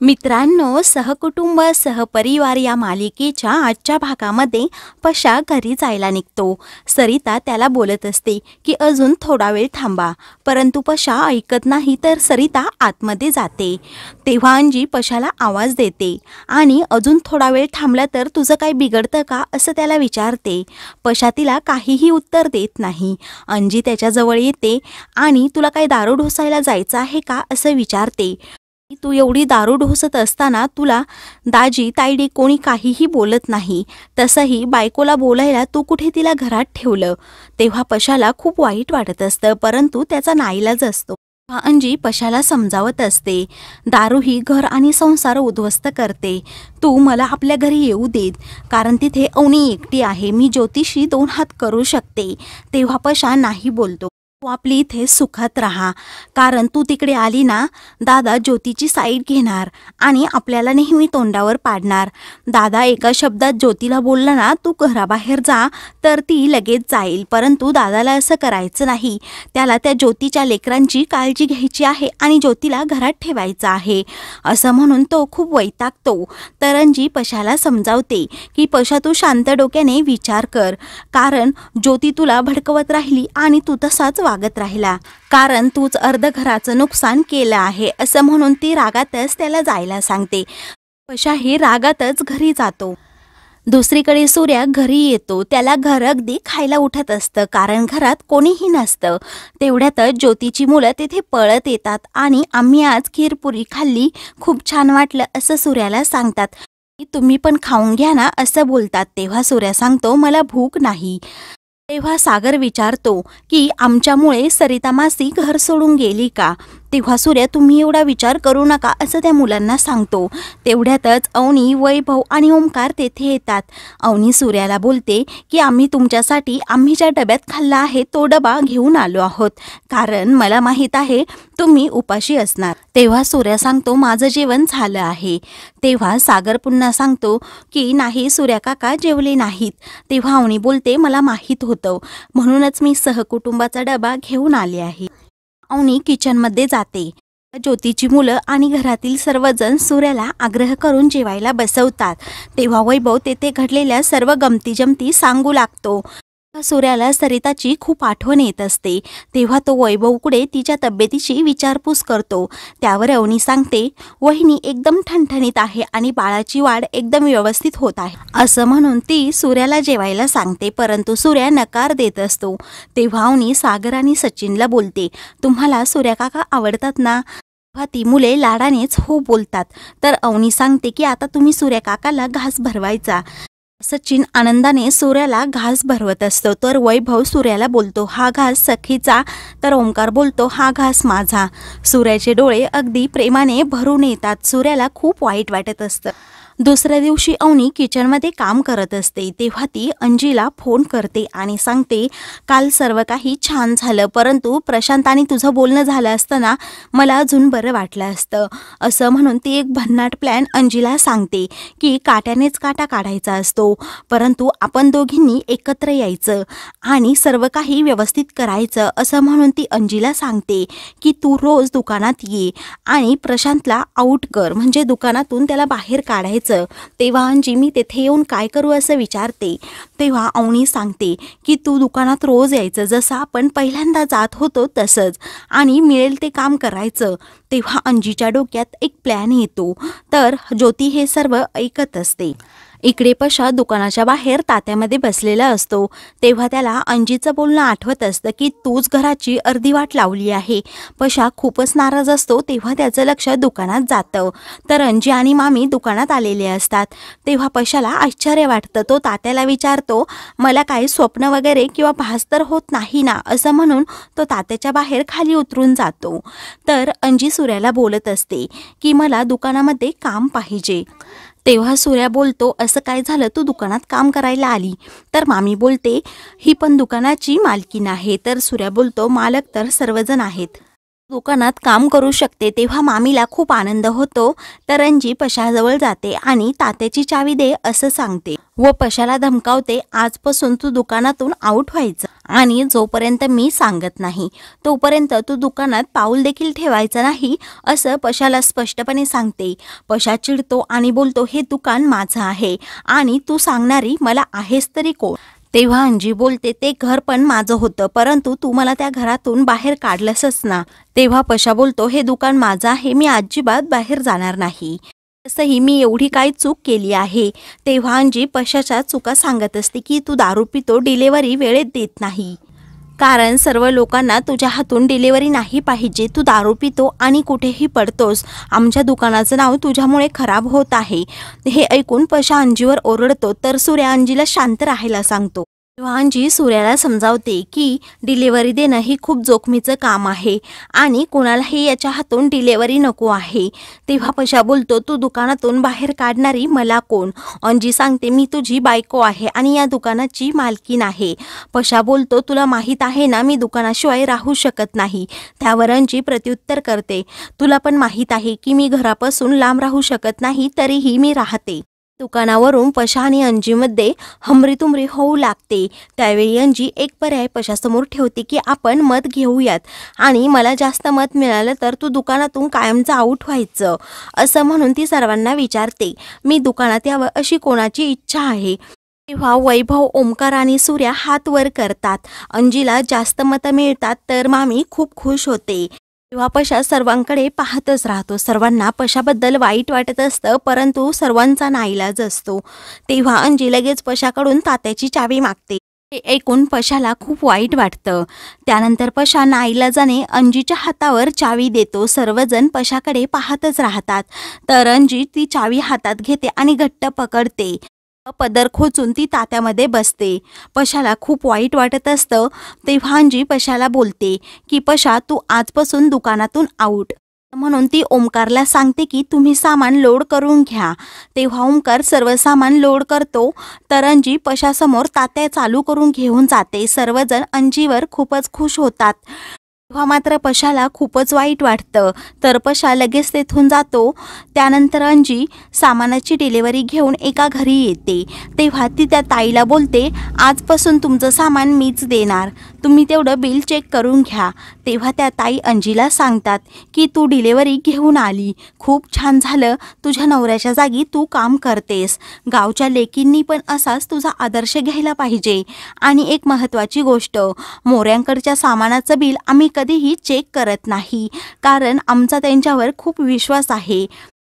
मित्रांनो, सहकुटुंब सहपरिवार या मालिकेच्या आजच्या भागामध्ये पशा घरी जायला निघतो. सरिता त्याला बोलत असते की अजून थोडा वेळ थांबा, परंतु पशा ऐकत नाही. तर सरिता आतमध्ये जाते. तेव्हा अंजी पशाला आवाज देते आणि अजून थोडा वेळ थांबला तर तुझं काय बिघडतं का असं त्याला विचारते. पशा तिला काहीही उत्तर देत नाही. अंजी त्याच्याजवळ येते आणि तुला काय दारू ढोसायला जायचं आहे का असं विचारते. तू एवढी दारू ढोसत असताना तुला दाजी ताईडी कोणी काहीही बोलत नाही. तसंही बायकोला बोलायला तू कुठे तिला घरात ठेवलं. तेव्हा पशाला खूप वाईट वाटत असतं, परंतु त्याचा नाईलाज असतो. अंजी पशाला समजावत असते, दारू ही घर आणि संसार उद्ध्वस्त करते. तू मला आपल्या घरी येऊ देत, कारण तिथे अवनी एकटी आहे. मी ज्योतिषी 2 हात करू शकते. तेव्हा पशा नाही बोलतो. तू आपली इथे सुखात राहा, कारण तू तिकडे आली ना, दादा ज्योतीची साईड घेणार आणि आपल्याला नेहमी तोंडावर पाडणार. दादा एका शब्दात ज्योतीला बोलला ना, तू घराबाहेर जा, तर ती लगेच जाईल. परंतु दादाला असं करायचं नाही. त्याला त्या ज्योतीच्या लेकरांची काळजी घ्यायची आहे आणि ज्योतीला घरात ठेवायचं आहे, असं म्हणून तो खूप वैतागतो. तर अंजी पशाला समजावते की पशा, तू शांत डोक्याने विचार कर, कारण ज्योती तुला भडकवत राहिली आणि तू तसाच वागत राहिला, कारण तूच अर्ध घराचं नुकसान केलं आहे, असं म्हणून ती रागातच त्याला जायला सांगते. पशा ही रागातच घरी जातो. दुसरीकडे सूर्या घरी येतो. त्याला घर अगदी खायला उठत असतं, कारण घरात कोणीही नसतं. तेवढ्यातच ज्योतीची मुलं तिथे पळत येतात आणि आम्ही आज खीरपुरी खाल्ली, खूप छान वाटलं असं सूर्याला सांगतात. तुम्ही पण खाऊन घ्या ना असं बोलतात. तेव्हा सूर्या सांगतो, मला भूक नाही. तेव्हा सागर विचारतो की आमच्यामुळे सरिता मासी घर सोडून गेली का. तेव्हा सूर्या, तुम्ही एवढा विचार करू नका असं त्या मुलांना सांगतो. तेवढ्यातच अवनी, वैभव आणि ओमकार तेथे येतात. अवनी सूर्याला बोलते की आम्ही तुमच्यासाठी आम्ही ज्या डब्यात खाल्ला आहे तो डबा घेऊन आलो आहोत, कारण मला माहीत आहे तुम्ही उपाशी असणार. तेव्हा सूर्या सांगतो, माझं जेवण झालं आहे. तेव्हा सागर पुन्हा सांगतो की नाही, सूर्या काका जेवले नाहीत. तेव्हा अवनी बोलते, मला माहीत होतं, म्हणूनच मी सहकुटुंबाचा डबा घेऊन आले आहे. अवनी किचनमध्ये जाते. ज्योतीची मुलं आणि घरातील सर्वजण सूर्याला आग्रह करून जेवायला बसवतात. तेव्हा वैभव तेथे घडलेल्या सर्व गमती-जमती सांगू लागतो. सूर्याला सरिताची खूप आठवण येत असते. तेव्हा तो वैभवकडे तिच्या तब्येतीची विचारपूस करतो. त्यावर अवनी सांगते, वहिनी एकदम ठणठणीत आहे आणि बाळाची वाढ एकदम व्यवस्थित होत आहे, असं म्हणून ती सूर्याला जेवायला सांगते. परंतु सूर्या नकार देत असतो. तेव्हा अवनी सागर आणि सचिनला बोलते, तुम्हाला सूर्या काका आवडतात ना. तेव्हा ती मुले लाडानेच हो बोलतात. तर अवनी सांगते की आता तुम्ही सूर्या काकाला घास भरवायचा. सचिन आनंदाने सूर्याला घास भरवत असतो. तर वैभव सूर्याला बोलतो, हा घास सखीचा. तर ओंकार बोलतो, हा घास माझा. सूर्याचे डोळे अगदी प्रेमाने भरून येतात. सूर्याला खूप वाईट वाटत असतं. दुसऱ्या दिवशी अवनी किचनमध्ये काम करत असते. तेव्हा ती अंजीला फोन करते आणि सांगते, काल सर्व काही छान झालं, परंतु प्रशांत आणि तुझं बोलणं झालं असतं ना, मला अजून बरं वाटलं असतं. असं म्हणून ती एक भन्नाट प्लॅन अंजीला सांगते की काट्यानेच काटा काढायचा असतो, परंतु आपण दोघींनी एकत्र यायचं आणि सर्व काही व्यवस्थित करायचं. असं म्हणून ती अंजीला सांगते की तू रोज दुकानात ये आणि प्रशांतला आऊट कर, म्हणजे दुकानातून त्याला बाहेर काढायचं. तेव्हा अंजी, मी तेथे येऊन काय करू असं विचारते. तेव्हा अवनी सांगते की तू दुकानात रोज यायचं, जसं आपण पहिल्यांदा जात होतो तसंच, आणि मिळेल ते काम करायचं. तेव्हा अंजीच्या डोक्यात एक प्लॅन येतो. तर ज्योती हे सर्व ऐकत असते. इकडे पशा दुकानाच्या बाहेर तात्यामध्ये बसलेला असतो. तेव्हा त्याला अंजीचं बोलणं आठवत असतं की तूच घराची अर्धी वाट लावली आहे. पशा खूपच नाराज असतो. तेव्हा त्याचं लक्ष दुकानात जातं. तर अंजी आणि मामी दुकानात आलेले असतात. तेव्हा पशाला आश्चर्य वाटतं. तो तात्याला विचारतो, मला काही स्वप्न वगैरे किंवा भास तर होत नाही ना, असं म्हणून तो तात्याच्या बाहेर खाली उतरून जातो. तर अंजी सूर्याला बोलत असते की मला दुकानामध्ये काम पाहिजे. तेव्हा सूर्या बोलतो, असं काय झालं, तू दुकानात काम करायला आली. तर मामी बोलते, ही पण दुकानाची मालकीण आहे. तर सूर्या बोलतो, मालक तर सर्वजण आहेत, दुकानात काम करू शकते. तेव्हा मामीला खूप आनंद होतो. तर अंजी पशाजवळ जाते आणि तात्याची चावी दे असं सांगते व पशाला धमकावते, आजपासून तू दुकानातून आऊट व्हायचं आणि जोपर्यंत मी सांगत नाही तोपर्यंत तू दुकानात पाऊल देखील ठेवायचं नाही असं पशाला स्पष्टपणे सांगते. पशा चिडतो आणि बोलतो, हे दुकान माझं आहे आणि तू सांगणारी मला आहेस तरी कोण? तेव्हा अंजी बोलते, ते घर पण माझं होतं, परंतु तू मला त्या घरातून बाहेर काढलंसच ना. तेव्हा पशा बोलतो, हे दुकान माझं आहे, मी अजिबात बाहेर जाणार नाही. तसंही मी एवढी काय चूक केली आहे. तेव्हा अंजी पशाच्या चुका सांगत असते की तू दारू पितो, डिलेवरी वेळेत देत नाही, कारण सर्व लोकांना तुझ्या हातून डिलिव्हरी नाही पाहिजे. तू दारू पितो आणि कुठेही पडतोस. आमच्या दुकानाचं नाव तुझ्यामुळे खराब होत आहे. हे ऐकून पशा अंजीवर ओरडतो. तर सूर्या अंजीला शांत राहायला सांगतो. तेव्हा अंजी सूर्याला समजावते की डिलिव्हरी देणं ही खूप जोखमीचं काम आहे आणि कोणालाही याच्या हातून डिलिव्हरी नको आहे. तेव्हा पशा बोलतो, तू दुकानातून बाहेर काढणारी मला कोण? अंजी सांगते, मी तुझी बायको आहे आणि या दुकानाची मालकीण आहे. पशा बोलतो, तुला माहीत आहे ना मी दुकानाशिवाय राहू शकत नाही. त्यावर अंजी प्रत्युत्तर करते, तुला पण माहीत आहे की मी घरापासून लांब राहू शकत नाही, तरीही मी राहते. दुकानावरून पशा आणि अंजीमध्ये हमरीतुमरी होऊ लागते. त्यावेळी अंजी एक पर्याय पशासमोर ठेवते की आपण मत घेऊयात आणि मला जास्त मत मिळालं तर तू दुकानातून कायमचं आऊट व्हायचं असं म्हणून ती सर्वांना विचारते, मी दुकानात यावं अशी कोणाची इच्छा आहे? तेव्हा वैभव, ओमकार आणि सूर्या हात वर करतात. अंजीला जास्त मतं मिळतात तर मामी खूप खुश होते. तेव्हा पशा सर्वांकडे पाहतच राहतो. सर्वांना पशाबद्दल वाईट वाटत असतं, परंतु सर्वांचा नाईलाज असतो. तेव्हा अंजी लगेच पशाकडून तात्याची चावी मागते. हे ऐकून पशाला खूप वाईट वाटतं. त्यानंतर पशा नाईलाजाने अंजीच्या हातावर चावी देतो. सर्वजण पशाकडे पाहतच राहतात. तर अंजी ती चावी हातात घेते आणि घट्ट पकडते. पदर खोचून ती तात्यामध्ये बसते. पशाला खूप वाईट वाटत असतं. तेव्हा अंजी पशाला बोलते की पशा, तू आजपासून दुकानातून आऊट. म्हणून ती ओमकारला सांगते की तुम्ही सामान लोड करून घ्या. तेव्हा ओमकार सर्व सामान लोड करतो. तर अंजी पशासमोर तात्या चालू करून घेऊन जाते. सर्वजण अंजीवर खूपच खुश होतात. तेव्हा मात्र पशाला खूपच वाईट वाटतं. तर पशा लगेच तेथून जातो. त्यानंतर अंजी सामानाची डिलिव्हरी घेऊन एका घरी येते. तेव्हा ती त्या ताईला बोलते, आजपासून तुमचं सामान मीच देणार, तुम्ही तेवढं बिल चेक करून घ्या. तेव्हा त्या ताई अंजीला सांगतात की तू डिलिव्हरी घेऊन आली, खूप छान झालं, तुझ्या नवऱ्याच्या जागी तू काम करतेस. गावच्या लेकींनी पण असाच तुझा आदर्श घ्यायला पाहिजे. आणि एक महत्त्वाची गोष्ट, मोऱ्यांकडच्या सामानाचं बिल आम्ही कधीही चेक करत नाही, कारण आमचा त्यांच्यावर खूप विश्वास आहे.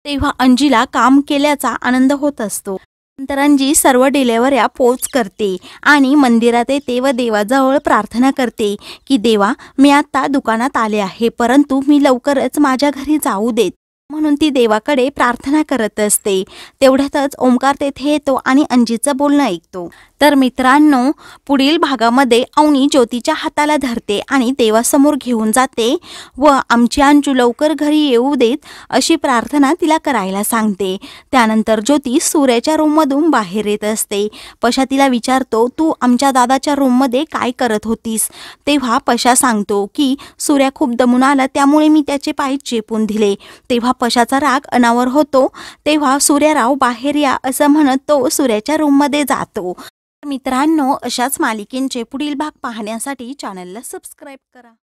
तेव्हा अंजीला काम केल्याचा आनंद होत असतो. नंतर अंजी सर्व डिलेवऱ्या पोच करते आणि मंदिरात येते व देवाजवळ प्रार्थना करते की देवा, मी आता दुकानात आले आहे, परंतु मी लवकरच माझ्या घरी जाऊ देत, म्हणून ती देवाकडे प्रार्थना करत असते. तेवढ्यातच ओमकार तेथे येतो आणि अंजीचं बोलणं ऐकतो. तर मित्रांनो, पुढील भागामध्ये अवनी ज्योतीच्या हाताला धरते आणि देवासमोर घेऊन जाते व आमची अंजू लवकर घरी येऊ देत अशी प्रार्थना तिला करायला सांगते. त्यानंतर ज्योती सूर्याच्या रूममधून बाहेर येत असते. पशा तिला विचारतो, तू आमच्या दादाच्या रूममध्ये काय करत होतीस? तेव्हा पशा सांगतो की सूर्या खूप दमून आला, त्यामुळे मी त्याचे पाय चेपून दिले. तेव्हा पशाचा राग अनावर होतो. तेव्हा सूर्यराव बाहेर या असं म्हणत तो सूर्याच्या रूममध्ये जातो. मित्रांनो, अशाच मालिकेंचे पुढील भाग पाहण्यासाठी चॅनलला सबस्क्राईब करा.